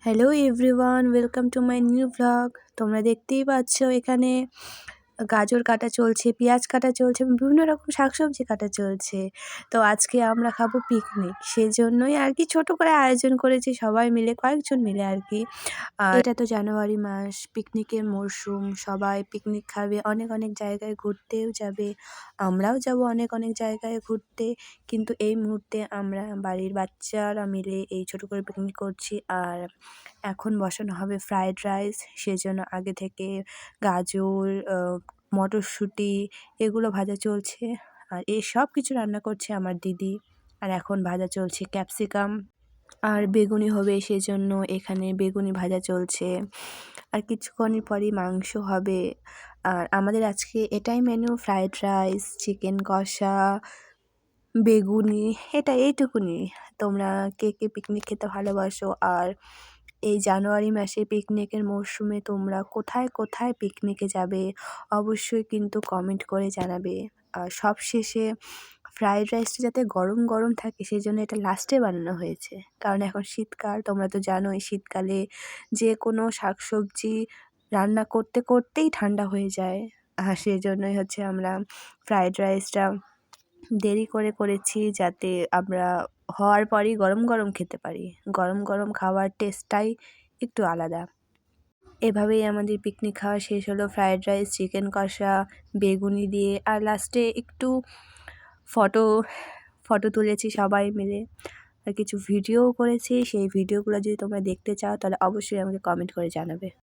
Hello everyone, welcome to my new vlog. তোমরা দেখতেই পাচ্ছ এখানে গাজর কাটা চলছে, পেঁয়াজ কাটা চলছে, বিভিন্ন রকম শাকসবজি কাটা চলছে। তো আজকে আমরা খাবো পিকনিক, সেজন্যই আর কি ছোট করে আয়োজন করেছি সবাই মিলে, কয়েকজন মিলে আর কি। আর এটা তো জানুয়ারি মাস, পিকনিকের মরশুম, সবাই পিকনিক খাবে, অনেক অনেক জায়গায় ঘুরতেও যাবে, আমরাও যাব অনেক অনেক জায়গায় ঘুরতে। কিন্তু এই মুহূর্তে আমরা বাড়ির বাচ্চারা মিলে এই ছোট করে পিকনিক করছি। আর এখন বসানো হবে ফ্রায়েড রাইস, সেজন্য আগে থেকে গাজর, মটরশুঁটি এগুলো ভাজা চলছে। আর এই সব কিছু রান্না করছে আমার দিদি। আর এখন ভাজা চলছে ক্যাপসিকাম, আর বেগুনি হবে, সেজন্য এখানে বেগুনি ভাজা চলছে। আর কিছুক্ষণের পরই মাংস হবে। আর আমাদের আজকে এটাই মেনু, ফ্রায়েড রাইস, চিকেন কষা, বেগুনি, এইটুকুনি। তোমরা কে কে পিকনিক খেতে ভালোবাসো? আর এই জানুয়ারি মাসে পিকনিকের মরশুমে তোমরা কোথায় কোথায় পিকনিকে যাবে অবশ্যই কিন্তু কমেন্ট করে জানাবে। আর সবশেষে ফ্রায়েড রাইসটা যাতে গরম গরম থাকে সেজন্য এটা লাস্টে বানানো হয়েছে, কারণ এখন শীতকাল, তোমরা তো জানোই শীতকালে যে কোনো শাকসবজি রান্না করতে করতেই ঠান্ডা হয়ে যায়। সেজন্যই হচ্ছে আমরা ফ্রায়েড রাইসটা দেরি করে করেছি, যাতে আমরা হওয়ার পরই গরম গরম খেতে পারি। গরম গরম খাওয়ার টেস্টটাই একটু আলাদা। এভাবেই আমাদের পিকনিক খাওয়া শেষ হলো, ফ্রায়েড রাইস, চিকেন কষা, বেগুনি দিয়ে। আর লাস্টে একটু ফটো ফটো তুলেছি সবাই মিলে, আর কিছু ভিডিওও করেছি। সেই ভিডিওগুলো যদি তোমরা দেখতে চাও তাহলে অবশ্যই আমাকে কমেন্ট করে জানাবে।